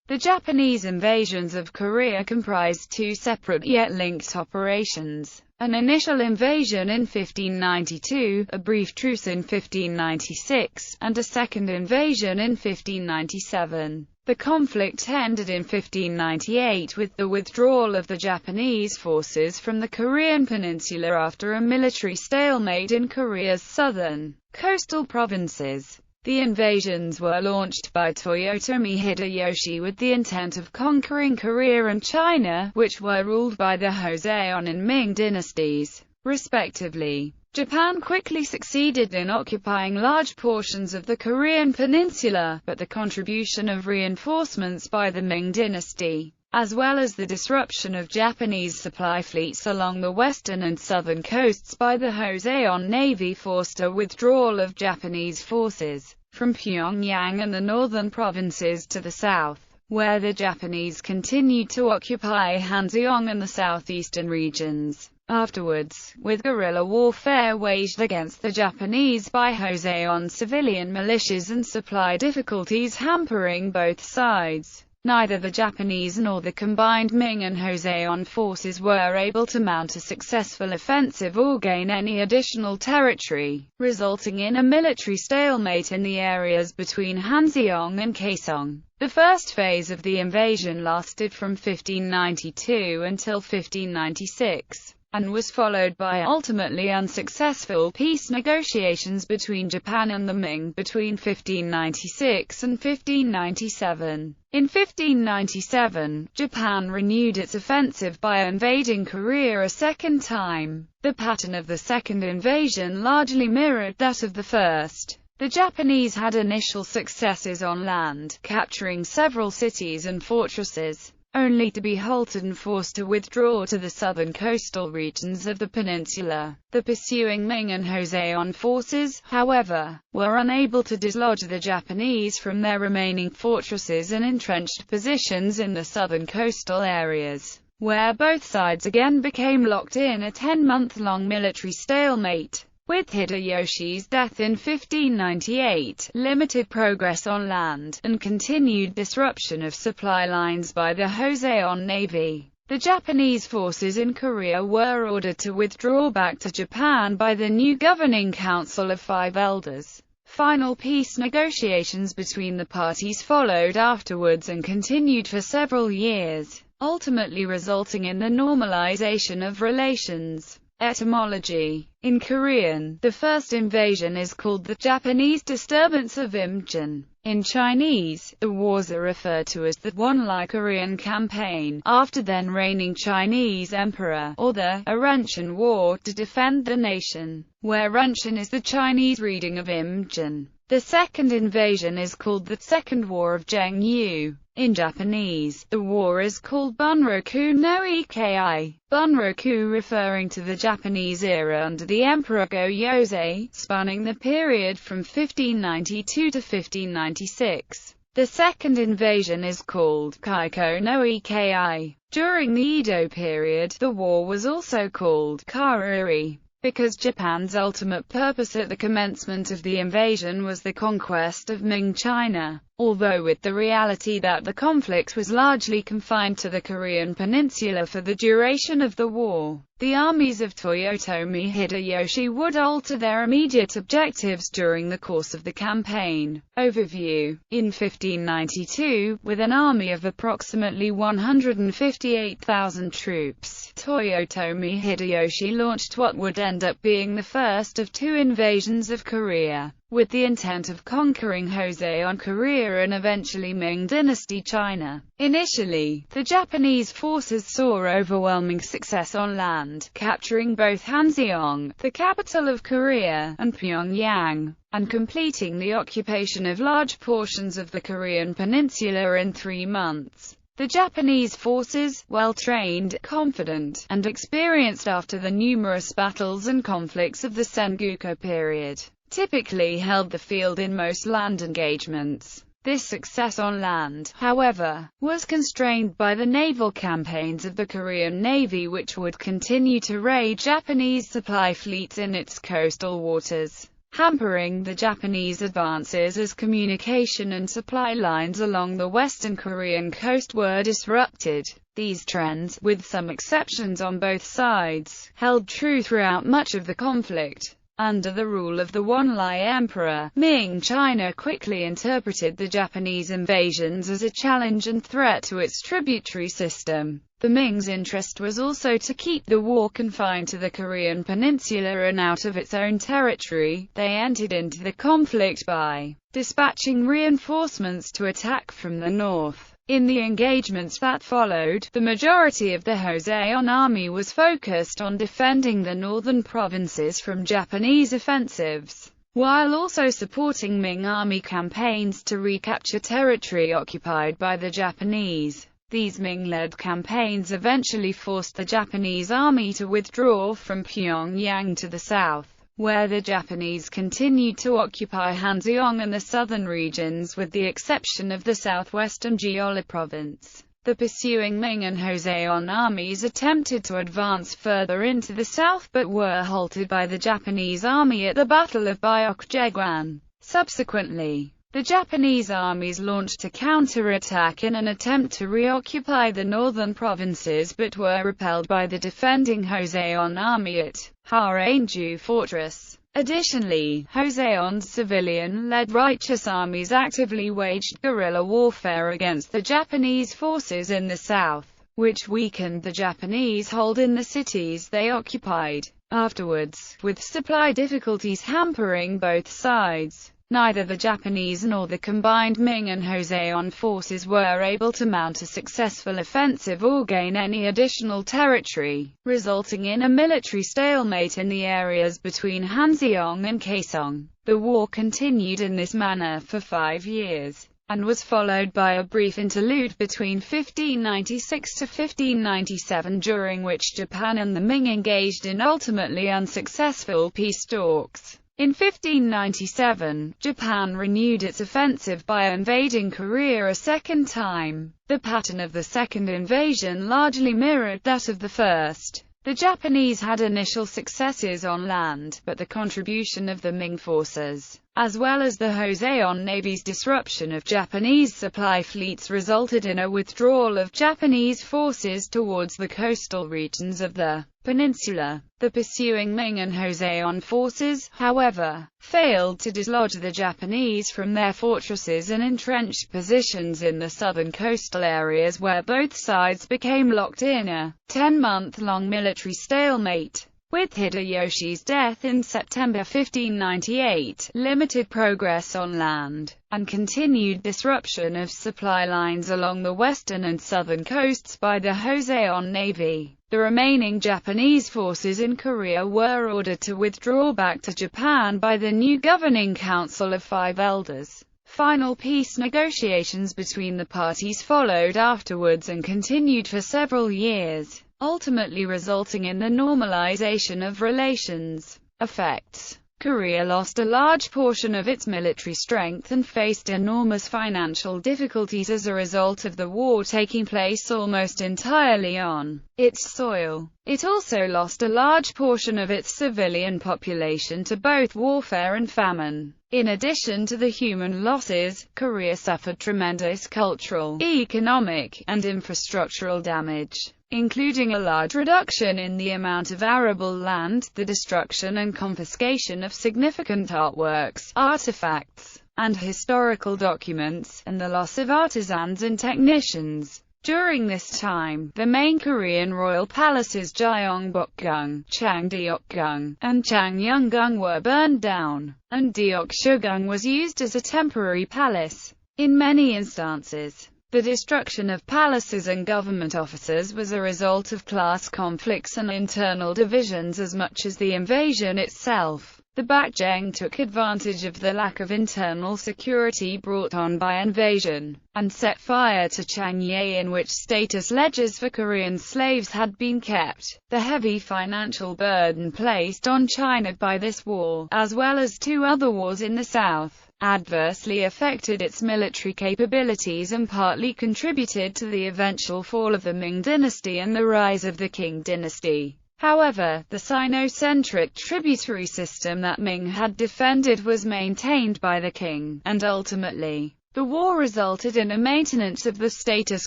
The Japanese invasions of Korea comprised two separate yet linked operations. An initial invasion in 1592, a brief truce in 1596, and a second invasion in 1597. The conflict ended in 1598 with the withdrawal of the Japanese forces from the Korean peninsula after a military stalemate in Korea's southern coastal provinces. The invasions were launched by Toyotomi Hideyoshi with the intent of conquering Korea and China, which were ruled by the Joseon and Ming dynasties, respectively. Japan quickly succeeded in occupying large portions of the Korean peninsula, but the contribution of reinforcements by the Ming dynasty, as well as the disruption of Japanese supply fleets along the western and southern coasts by the Joseon Navy, forced a withdrawal of Japanese forces from Pyongyang and the northern provinces to the south, where the Japanese continued to occupy Hanseong and the southeastern regions. Afterwards, with guerrilla warfare waged against the Japanese by Joseon civilian militias and supply difficulties hampering both sides, neither the Japanese nor the combined Ming and Joseon forces were able to mount a successful offensive or gain any additional territory, resulting in a military stalemate in the areas between Hanseong and Kaesong. The first phase of the invasion lasted from 1592 until 1596. And was followed by ultimately unsuccessful peace negotiations between Japan and the Ming between 1596 and 1597. In 1597, Japan renewed its offensive by invading Korea a second time. The pattern of the second invasion largely mirrored that of the first. The Japanese had initial successes on land, capturing several cities and fortresses, only to be halted and forced to withdraw to the southern coastal regions of the peninsula. The pursuing Ming and Joseon forces, however, were unable to dislodge the Japanese from their remaining fortresses and entrenched positions in the southern coastal areas, where both sides again became locked in a 10-month-long military stalemate. With Hideyoshi's death in 1598, limited progress on land, and continued disruption of supply lines by the Joseon Navy, the Japanese forces in Korea were ordered to withdraw back to Japan by the new governing council of five elders. Final peace negotiations between the parties followed afterwards and continued for several years, ultimately resulting in the normalization of relations. Etymology. In Korean, the first invasion is called the Japanese disturbance of Imjin. In Chinese, the wars are referred to as the Wonlai Korean campaign, after then reigning Chinese emperor, or the Arunchen War, to defend the nation, where Runchen is the Chinese reading of Imjin. The second invasion is called the Second War of Zhengyu. In Japanese, the war is called Bunraku no Ikai. Bunraku referring to the Japanese era under the Emperor Go-Yozei, spanning the period from 1592 to 1596. The second invasion is called Kaiko no Ikai. During the Edo period, the war was also called Karuri, because Japan's ultimate purpose at the commencement of the invasion was the conquest of Ming China, although with the reality that the conflict was largely confined to the Korean peninsula for the duration of the war. The armies of Toyotomi Hideyoshi would alter their immediate objectives during the course of the campaign. Overview. In 1592, with an army of approximately 158,000 troops, Toyotomi Hideyoshi launched what would end up being the first of two invasions of Korea, with the intent of conquering Joseon Korea and eventually Ming Dynasty China. Initially, the Japanese forces saw overwhelming success on land, capturing both Hanseong, the capital of Korea, and Pyongyang, and completing the occupation of large portions of the Korean peninsula in 3 months. The Japanese forces, well-trained, confident, and experienced after the numerous battles and conflicts of the Sengoku period, typically held the field in most land engagements. This success on land, however, was constrained by the naval campaigns of the Korean Navy, which would continue to raid Japanese supply fleets in its coastal waters. hampering the Japanese advances as communication and supply lines along the western Korean coast were disrupted. These trends, with some exceptions on both sides, held true throughout much of the conflict. Under the rule of the Wanlai Emperor, Ming China quickly interpreted the Japanese invasions as a challenge and threat to its tributary system. The Ming's interest was also to keep the war confined to the Korean peninsula and out of its own territory. They entered into the conflict by dispatching reinforcements to attack from the north. In the engagements that followed, the majority of the Joseon army was focused on defending the northern provinces from Japanese offensives, while also supporting Ming army campaigns to recapture territory occupied by the Japanese. These Ming-led campaigns eventually forced the Japanese army to withdraw from Pyongyang to the south, where the Japanese continued to occupy Hanseong and the southern regions with the exception of the southwestern Jeolla province. The pursuing Ming and Joseon armies attempted to advance further into the south but were halted by the Japanese army at the Battle of Byeokjeguan. Subsequently, the Japanese armies launched a counterattack in an attempt to reoccupy the northern provinces but were repelled by the defending Joseon army at Hareju Fortress. Additionally, Joseon's civilian-led righteous armies actively waged guerrilla warfare against the Japanese forces in the south, which weakened the Japanese hold in the cities they occupied. Afterwards, with supply difficulties hampering both sides, neither the Japanese nor the combined Ming and Joseon forces were able to mount a successful offensive or gain any additional territory, resulting in a military stalemate in the areas between Hanseong and Kaesong. The war continued in this manner for 5 years, and was followed by a brief interlude between 1596 to 1597 during which Japan and the Ming engaged in ultimately unsuccessful peace talks. In 1597, Japan renewed its offensive by invading Korea a second time. The pattern of the second invasion largely mirrored that of the first. The Japanese had initial successes on land, but the contribution of the Ming forces, as well as the Joseon Navy's disruption of Japanese supply fleets, resulted in a withdrawal of Japanese forces towards the coastal regions of the peninsula. The pursuing Ming and Joseon forces, however, failed to dislodge the Japanese from their fortresses and entrenched positions in the southern coastal areas where both sides became locked in a 10-month-long military stalemate. With Hideyoshi's death in September 1598, limited progress on land, and continued disruption of supply lines along the western and southern coasts by the Joseon Navy, the remaining Japanese forces in Korea were ordered to withdraw back to Japan by the new governing Council of Five Elders. Final peace negotiations between the parties followed afterwards and continued for several years, ultimately resulting in the normalization of relations. Effects: Korea lost a large portion of its military strength and faced enormous financial difficulties as a result of the war taking place almost entirely on its soil. It also lost a large portion of its civilian population to both warfare and famine. In addition to the human losses, Korea suffered tremendous cultural, economic, and infrastructural damage, including a large reduction in the amount of arable land, the destruction and confiscation of significant artworks, artifacts, and historical documents, and the loss of artisans and technicians. During this time, the main Korean royal palaces Gyeongbokgung, Changdeokgung, and Changnyeonggung were burned down, and Deoksugung was used as a temporary palace. In many instances, the destruction of palaces and government offices was a result of class conflicts and internal divisions as much as the invasion itself. The Bakjang took advantage of the lack of internal security brought on by invasion, and set fire to Changye, in which status ledgers for Korean slaves had been kept. The heavy financial burden placed on China by this war, as well as 2 other wars in the south, adversely affected its military capabilities and partly contributed to the eventual fall of the Ming dynasty and the rise of the Qing dynasty. However, the Sino-centric tributary system that Ming had defended was maintained by the king, and ultimately, the war resulted in a maintenance of the status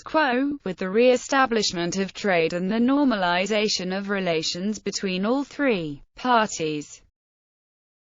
quo, with the re-establishment of trade and the normalization of relations between all three parties.